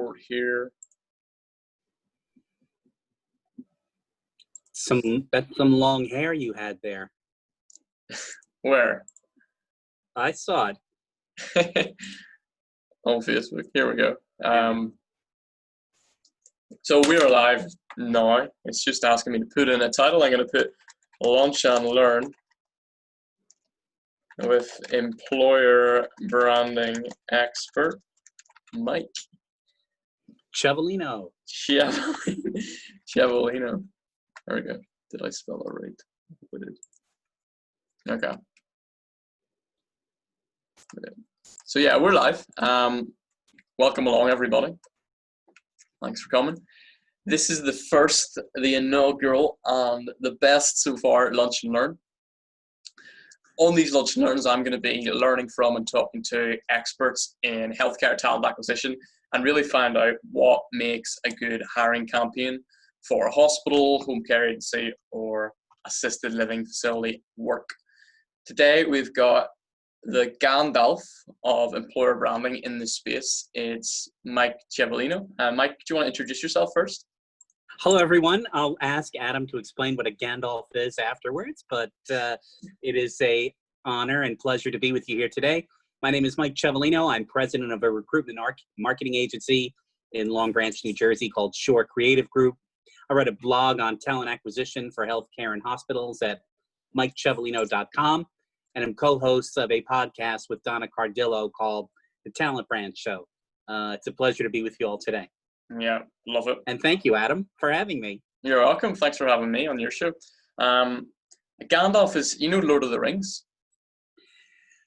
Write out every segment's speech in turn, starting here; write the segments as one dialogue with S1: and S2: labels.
S1: report here.
S2: That's some long hair you had there.
S1: Where?
S2: I saw
S1: it. On Facebook. Here we go. So we are live now. It's just asking me to put in a title. I'm going to put Lunch and Learn with employer branding expert Mike
S2: Ciavolino.
S1: Ciavolino. There we go. Did I spell that right? I did. Okay. So yeah, we're live. Welcome along, everybody. Thanks for coming. This is the inaugural and the best so far Lunch and Learn. On these Lunch and Learns, I'm going to be learning from and talking to experts in healthcare talent acquisition and really find out what makes a good hiring campaign for a hospital, home care agency, or assisted living facility work. Today, we've got the Gandalf of employer branding in this space. It's Mike Ciavolino. Mike, do you want to introduce yourself first?
S2: Hello, everyone. I'll ask Adam to explain what a Gandalf is afterwards, but it is an honor and pleasure to be with you here today. My name is Mike Ciavolino. I'm president of a recruitment marketing agency in Long Branch, New Jersey called Shore Creative Group. I write a blog on talent acquisition for healthcare and hospitals at MikeCiavolino.com, and I'm co-host of a podcast with Donna Cardillo called The Talent Brand Show. It's a pleasure to be with you all today.
S1: Yeah, love it.
S2: And thank you, Adam, for having me.
S1: You're welcome. Thanks for having me on your show. Gandalf is, Lord of the Rings?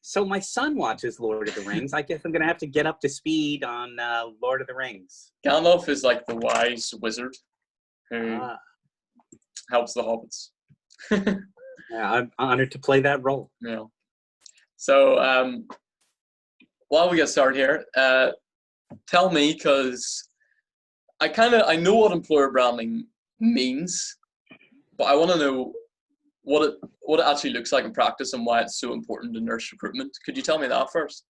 S2: So my son watches Lord of the Rings. I guess I'm going to have to get up to speed on Lord of the Rings.
S1: Gandalf is like the wise wizard who helps the hobbits.
S2: Yeah, I'm honored to play that role.
S1: Yeah. So while we get started here, tell me, because I know what employer branding means, but I want to know what it actually looks like in practice and why it's so important to nurse recruitment. Could you tell me that first?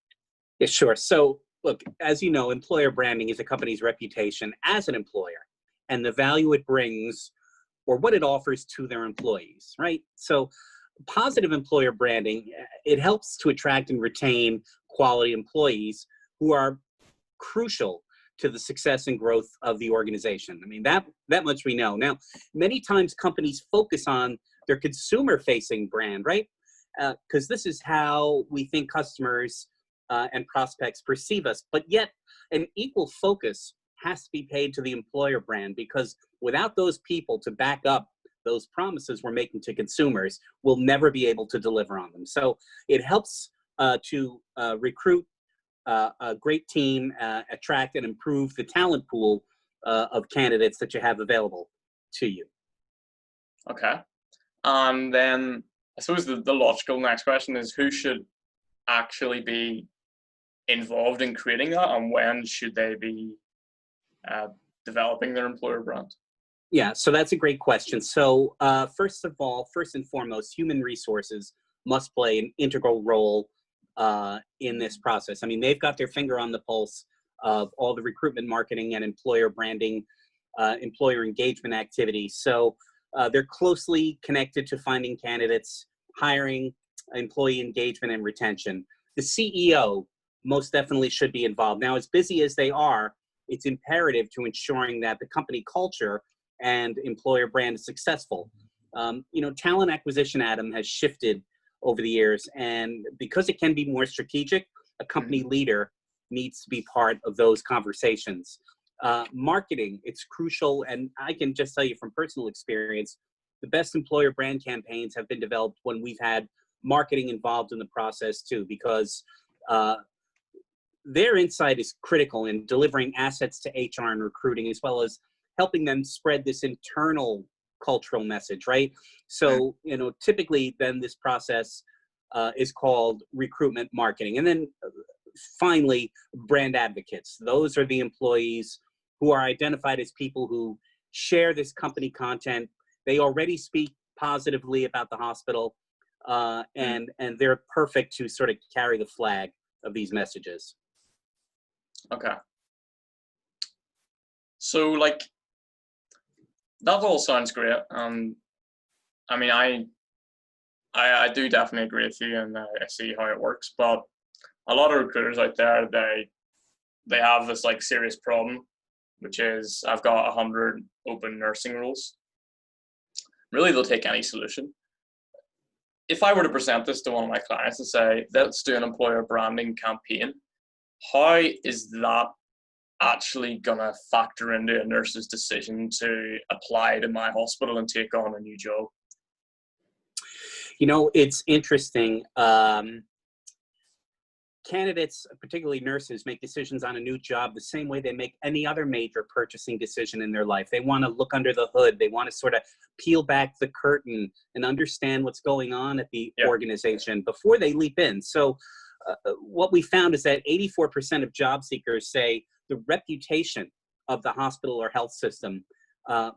S2: Yeah, sure. So look, as you know, employer branding is a company's reputation as an employer and the value it brings or what it offers to their employees, right? So positive employer branding, it helps to attract and retain quality employees who are crucial to the success and growth of the organization. I mean, that much we know. Now, many times companies focus on their consumer-facing brand, right? Because this is how we think customers and prospects perceive us. But yet, an equal focus has to be paid to the employer brand, because without those people to back up those promises we're making to consumers, we'll never be able to deliver on them. So it helps to recruit a great team, attract and improve the talent pool of candidates that you have available to you.
S1: Okay. And then I suppose the logical next question is, who should actually be involved in creating that, and when should they be developing their employer brand?
S2: Yeah, so that's a great question. So first and foremost, human resources must play an integral role in this process. I mean, they've got their finger on the pulse of all the recruitment, marketing, and employer branding, employer engagement activities. So they're closely connected to finding candidates, hiring, employee engagement, and retention. The CEO most definitely should be involved. Now, as busy as they are, it's imperative to ensuring that the company culture and employer brand is successful. Talent acquisition, Adam, has shifted over the years, and because it can be more strategic, a company leader needs to be part of those conversations. Marketing, it's crucial, and I can just tell you from personal experience, the best employer brand campaigns have been developed when we've had marketing involved in the process too, because their insight is critical in delivering assets to HR and recruiting, as well as helping them spread this internal cultural message, right? So, typically then this process is called recruitment marketing. And then finally, brand advocates. Those are the employees who are identified as people who share this company content. They already speak positively about the hospital, and they're perfect to sort of carry the flag of these messages.
S1: Okay. So like that all sounds great. I mean, I do definitely agree with you, and I see how it works. But a lot of recruiters out there, they have this like serious problem, which is I've got 100 open nursing roles. Really, they'll take any solution. If I were to present this to one of my clients and say, let's do an employer branding campaign, how is that actually going to factor into a nurse's decision to apply to my hospital and take on a new job?
S2: You know, it's interesting. Candidates, particularly nurses, make decisions on a new job the same way they make any other major purchasing decision in their life. They want to look under the hood. They want to sort of peel back the curtain and understand what's going on at the organization before they leap in. So what we found is that 84% of job seekers say the reputation of the hospital or health system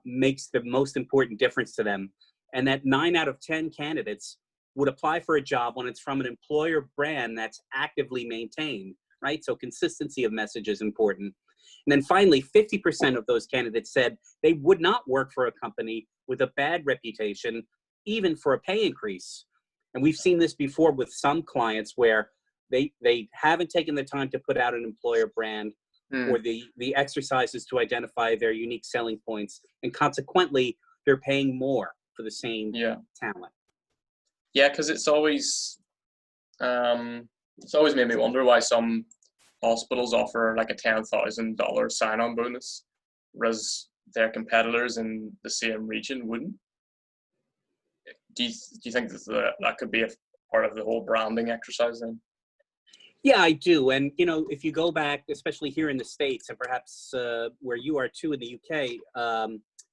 S2: makes the most important difference to them, and that 9 out of 10 candidates would apply for a job when it's from an employer brand that's actively maintained, right? So consistency of message is important. And then finally, 50% of those candidates said they would not work for a company with a bad reputation, even for a pay increase. And we've seen this before with some clients where they haven't taken the time to put out an employer brand or the exercises to identify their unique selling points. And consequently, they're paying more for the same talent.
S1: Yeah, because it's always made me wonder why some hospitals offer like a $10,000 sign-on bonus, whereas their competitors in the same region wouldn't. Do you think that could be a part of the whole branding exercise then?
S2: Yeah, I do. And, you know, if you go back, especially here in the States and perhaps where you are too in the UK,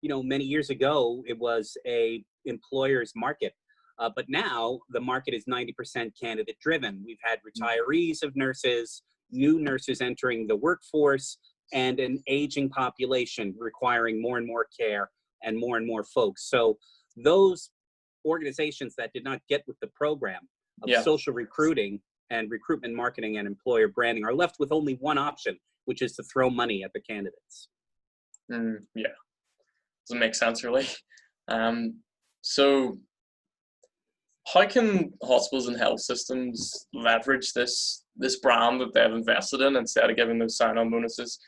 S2: you know, many years ago, it was a employer's market. But now the market is 90% candidate driven. We've had retirees of nurses, new nurses entering the workforce, and an aging population requiring more and more care and more folks. So those organizations that did not get with the program of social recruiting and recruitment marketing and employer branding are left with only one option, which is to throw money at the candidates.
S1: Yeah, doesn't make sense really. So how can hospitals and health systems leverage this brand that they've invested in instead of giving those sign-on bonuses?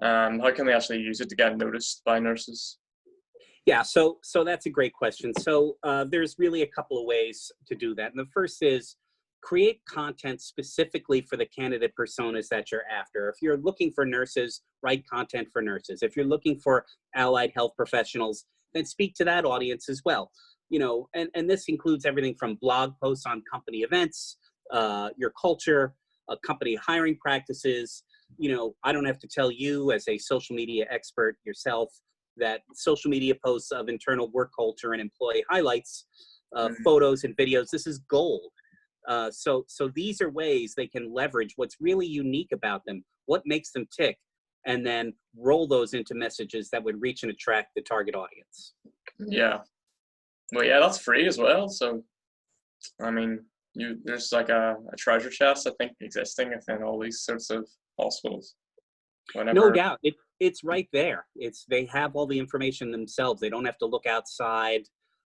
S1: How can they actually use it to get noticed by nurses?
S2: Yeah, so that's a great question. So there's really a couple of ways to do that. And the first is create content specifically for the candidate personas that you're after. If you're looking for nurses, write content for nurses. If you're looking for allied health professionals, then speak to that audience as well. You know, and this includes everything from blog posts on company events, your culture, company hiring practices. You know, I don't have to tell you as a social media expert yourself that social media posts of internal work culture and employee highlights, photos and videos, this is gold. So these are ways they can leverage what's really unique about them, what makes them tick, and then roll those into messages that would reach and attract the target audience.
S1: Yeah. Well, yeah, that's free as well. So, I mean, there's like a treasure chest, I think, existing within all these sorts of hospitals.
S2: No doubt. It's right there. They have all the information themselves. They don't have to look outside.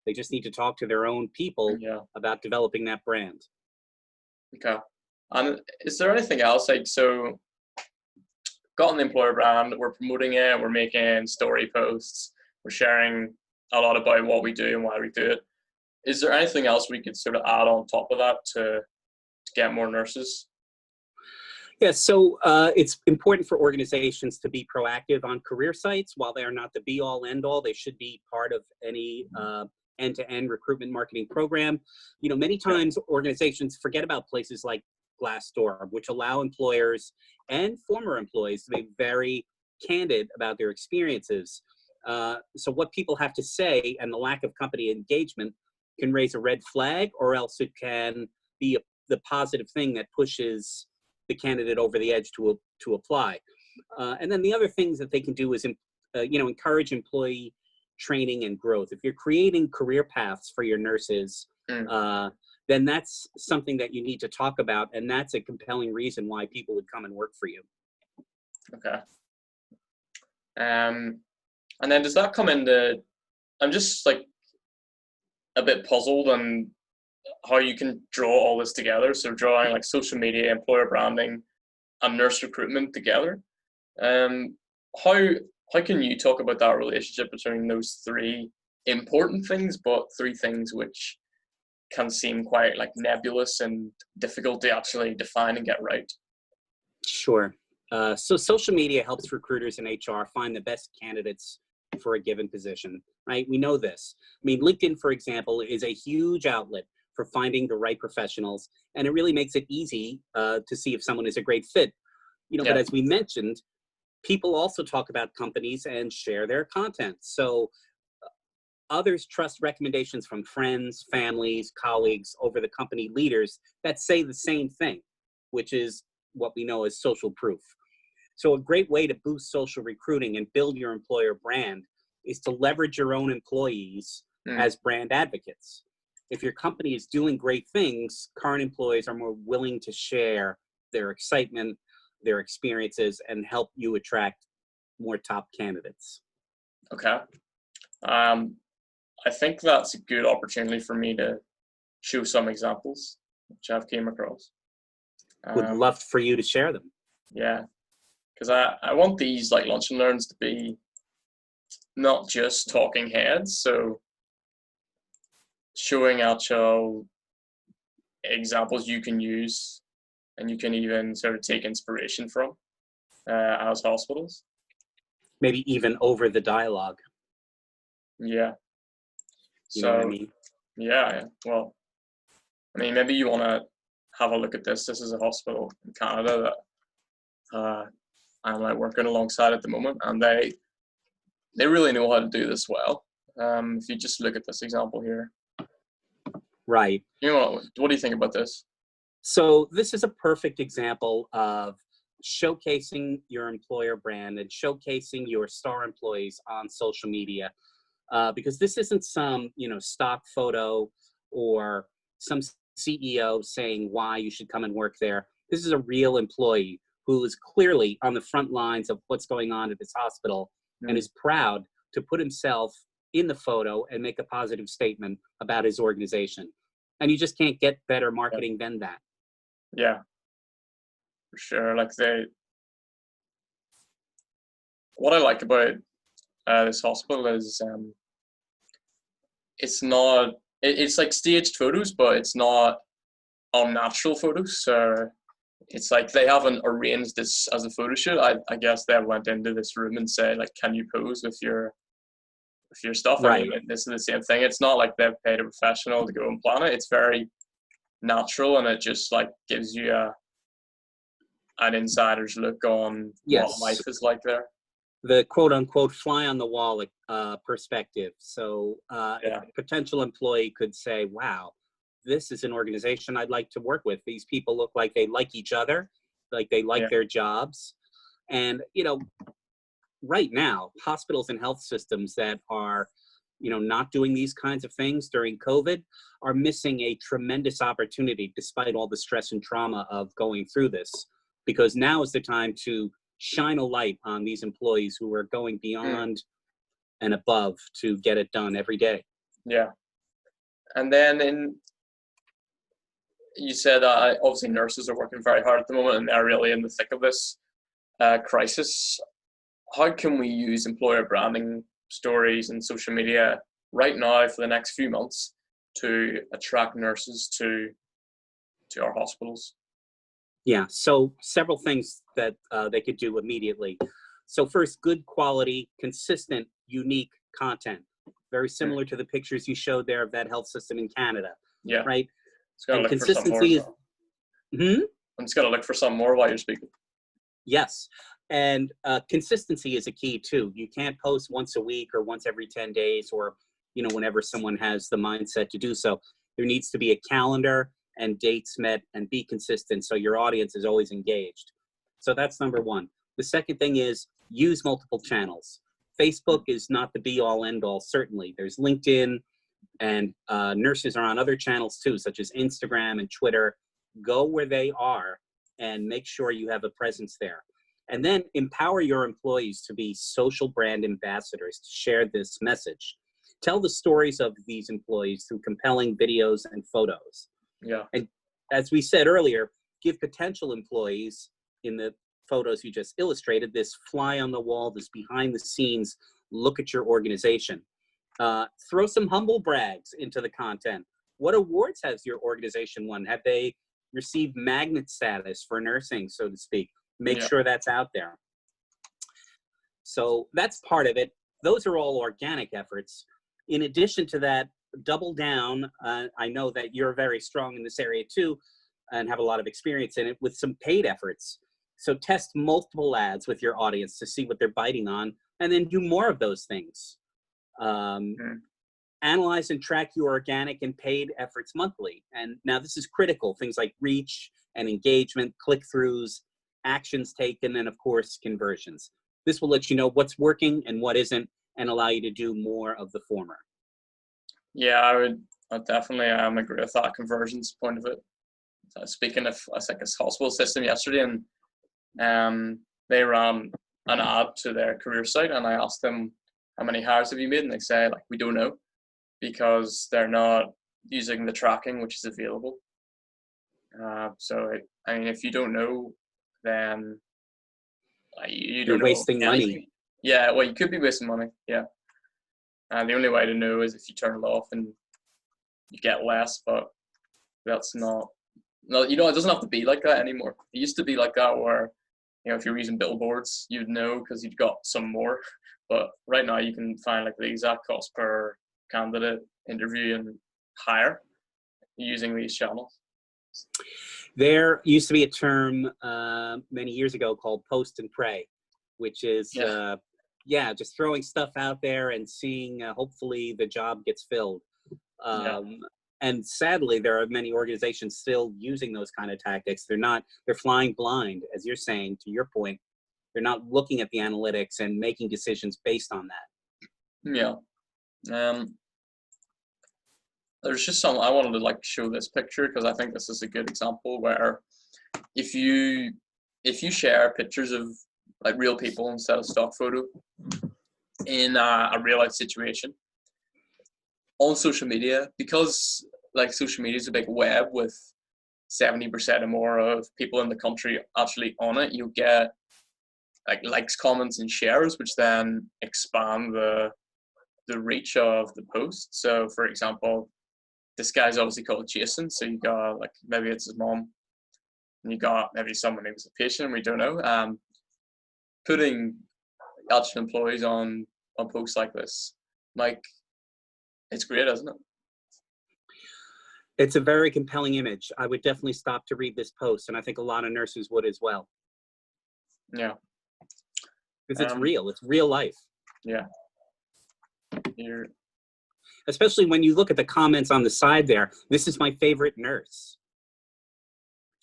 S2: They just need to talk to their own people about developing that brand.
S1: Okay. And is there anything else? Like, so got an employer brand, we're promoting it, we're making story posts, we're sharing a lot about what we do and why we do it. Is there anything else we could sort of add on top of that to get more nurses?
S2: Yeah, so it's important for organizations to be proactive on career sites. While they are not the be-all, end-all, they should be part of any end-to-end recruitment marketing program. You know, many times organizations forget about places like Glassdoor, which allow employers and former employees to be very candid about their experiences. So what people have to say and the lack of company engagement can raise a red flag, or else it can be the positive thing that pushes the candidate over the edge to apply. And then the other things that they can do is encourage employee training and growth. If you're creating career paths for your nurses, then that's something that you need to talk about, and that's a compelling reason why people would come and work for you.
S1: Okay. And then does that come into, I'm just like a bit puzzled on how you can draw all this together. So drawing like social media, employer branding, and nurse recruitment together. Um, how how can you talk about that relationship between those three important things, but three things which can seem quite like nebulous and difficult to actually define and get right?
S2: Sure. So social media helps recruiters in HR find the best candidates for a given position, right? We know this. I mean, LinkedIn, for example, is a huge outlet for finding the right professionals, and it really makes it easy to see if someone is a great fit. But
S1: Yeah,
S2: as we mentioned, people also talk about companies and share their content. So others trust recommendations from friends, families, colleagues over the company leaders that say the same thing, which is what we know as social proof. So a great way to boost social recruiting and build your employer brand is to leverage your own employees
S1: mm,
S2: as brand advocates. If your company is doing great things, current employees are more willing to share their excitement, their experiences, and help you attract more top candidates.
S1: okay. Um, I think that's a good opportunity for me to show some examples which I've came across.
S2: Would
S1: Um,
S2: love for you to share them.
S1: yeah, because I want these like lunch and learns to be not just talking heads, so showing actual examples you can use and you can even sort of take inspiration from as hospitals.
S2: Maybe even over the dialogue.
S1: Yeah.
S2: You know what I
S1: So
S2: mean?
S1: yeah. Well, I mean, maybe you want to have a look at this. This is a hospital in Canada that I'm like working alongside at the moment, and they really know how to do this well. If you just look at this example here,
S2: Right.
S1: what do you think about this?
S2: So this is a perfect example of showcasing your employer brand and showcasing your star employees on social media, because this isn't some stock photo or some CEO saying why you should come and work there. This is a real employee who is clearly on the front lines of what's going on at this hospital and
S1: Mm,
S2: is proud to put himself in the photo and make a positive statement about his organization. And you just can't get better
S1: yeah,
S2: marketing than that.
S1: yeah, for sure. Like what I like about this hospital is it's not it's like staged photos, but it's not unnatural photos. So it's like they haven't arranged this as a photo shoot. I guess they went into this room and said like, can you pose with your stuff? I mean,
S2: Right.
S1: this is the same thing. It's not like they've paid a professional to go and plan it. It's very natural, and it just like gives you an insider's look on what
S2: Yes.
S1: life is like there.
S2: The quote unquote fly on the wall perspective. So a
S1: Yeah,
S2: potential employee could say, wow, this is an organization I'd like to work with. These people look like they like each other, like they like
S1: yeah,
S2: their jobs. And, right now, hospitals and health systems that are, not doing these kinds of things during COVID are missing a tremendous opportunity despite all the stress and trauma of going through this, because now is the time to shine a light on these employees who are going
S1: mm,
S2: beyond and above to get it done every day.
S1: yeah. And then you said obviously nurses are working very hard at the moment, and they're really in the thick of this crisis. How can we use employer branding stories and social media right now for the next few months to attract nurses to our hospitals?
S2: Yeah, so several things that they could do immediately. So first, good quality, consistent, unique content. Very
S1: Mm,
S2: similar to the pictures you showed there of that health system in Canada,
S1: yeah,
S2: right?
S1: just gotta
S2: And
S1: look for some more as
S2: consistency is,
S1: well.
S2: hmm?
S1: I'm just gonna look for some more while you're speaking.
S2: Yes. And consistency is a key too. You can't post once a week or once every 10 days or, whenever someone has the mindset to do so. There needs to be a calendar and dates met and be consistent so your audience is always engaged. So that's number one. The second thing is use multiple channels. Facebook is not the be all end all, certainly. There's LinkedIn, and nurses are on other channels too, such as Instagram and Twitter. Go where they are and make sure you have a presence there. And then empower your employees to be social brand ambassadors to share this message. Tell the stories of these employees through compelling videos and photos.
S1: Yeah.
S2: And as we said earlier, give potential employees, in the photos you just illustrated, this fly on the wall, this behind the scenes look at your organization. Throw some humble brags into the content. What awards has your organization won? Have they received magnet status for nursing, so to speak? Make
S1: Yeah.
S2: sure that's out there. So that's part of it. Those are all organic efforts. In addition to that, double down. I know that you're very strong in this area too, and have a lot of experience in it, with some paid efforts. So test multiple ads with your audience to see what they're biting on, and then do more of those things. Analyze and track your organic and paid efforts monthly. And now this is critical. Things like reach and engagement, click-throughs, actions taken, and of course, conversions. This will let you know what's working and what isn't, and allow you to do more of the former.
S1: Yeah, I definitely agree with that conversions point of it. Speaking of, I think, a hospital system yesterday, and they ran an ad to their career site, and I asked them, how many hires have you made? And they say, like, we don't know, because they're not using the tracking which is available. So, I mean, if you don't know, then you don't
S2: You're
S1: know
S2: wasting
S1: anything.
S2: money.
S1: Yeah, well, you could be wasting money, yeah. And the only way to know is if you turn it off and you get less, but that's not, no, it doesn't have to be like that anymore. It used to be like that where, if you're using billboards, you'd know because you'd got some more. But right now you can find like the exact cost per candidate, interview, and hire using these channels.
S2: There used to be a term many years ago called post and pray, which is, just throwing stuff out there and seeing, hopefully the job gets filled. And sadly, there are many organizations still using those kind of tactics. They're flying blind, as you're saying, to your point. They're not looking at the analytics and making decisions based on that.
S1: Yeah. There's just I wanted to like show this picture because I think this is a good example where if you share pictures of like real people instead of stock photo in a real life situation on social media, because like social media is a big web with 70% or more of people in the country actually on it, you'll get like likes, comments, and shares, which then expand the reach of the post. So for example, this guy's obviously called Jason, so you got like maybe it's his mom, and you got maybe someone who's a patient, we don't know. Putting actual employees on posts like this, like, it's great, isn't it?
S2: It's a very compelling image. I would definitely stop to read this post, and I think a lot of nurses would as well.
S1: Yeah.
S2: Because it's real. It's real life.
S1: Yeah.
S2: Especially when you look at the comments on the side there. This is my favorite nurse.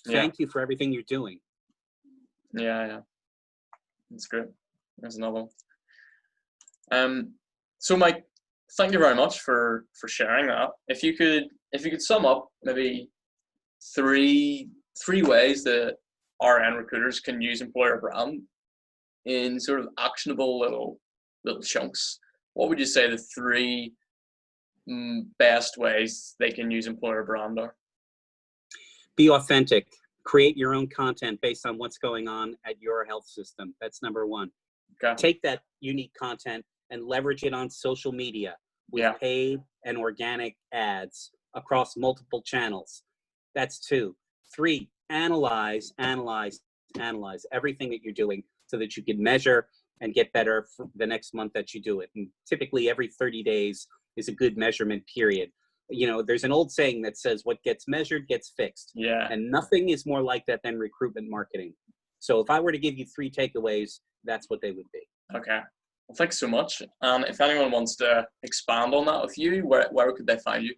S2: Thank you for everything you're doing.
S1: Yeah. That's great. There's another one. So Mike, thank you very much for sharing that. If you could sum up maybe three ways that RN recruiters can use employer brand in sort of actionable little chunks, what would you say the three best ways they can use employer brand are?
S2: Be authentic. Create your own content based on what's going on at your health system. That's number one.
S1: Okay.
S2: Take that unique content and leverage it on social media with paid and organic ads across multiple channels. That's 2. 3, analyze everything that you're doing so that you can measure and get better for the next month that you do it. And typically every 30 days is a good measurement period. There's an old saying that says what gets measured gets fixed.
S1: Yeah.
S2: And nothing is more like that than recruitment marketing. So if I were to give you 3 takeaways, that's what they would be.
S1: Okay. Well, thanks so much. And if anyone wants to expand on that with you, where could they find you?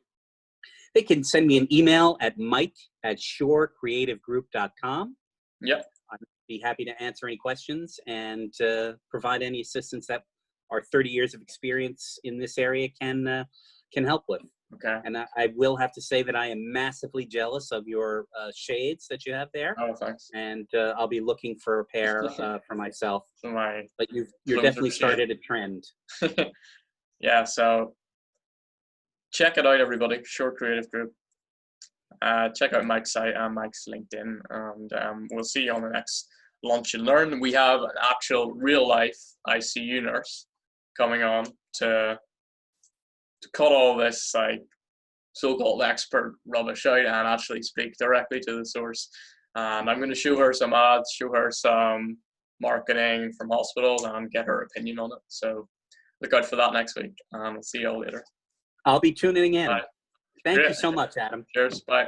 S2: They can send me an email at mike@shorecreativegroup.com.
S1: Yep.
S2: I'd be happy to answer any questions and provide any assistance that our 30 years of experience in this area can help with.
S1: Okay.
S2: And I will have to say that I am massively jealous of your shades that you have there.
S1: Oh, thanks.
S2: And I'll be looking for a pair for myself.
S1: So my
S2: But you're
S1: closer
S2: definitely
S1: shade.
S2: started a trend.
S1: Yeah, so check it out, everybody. Short Creative Group. Check out Mike's site and Mike's LinkedIn, and we'll see you on the next Lunch and Learn. We have an actual real life ICU nurse coming on to cut all this like so-called expert rubbish out and actually speak directly to the source. And I'm going to show her some ads, show her some marketing from hospitals, and get her opinion on it. So look out for that next week, and we'll see you all later.
S2: I'll be tuning in.
S1: Bye.
S2: Thank
S1: Great.
S2: you so much, Adam.
S1: Cheers. Bye.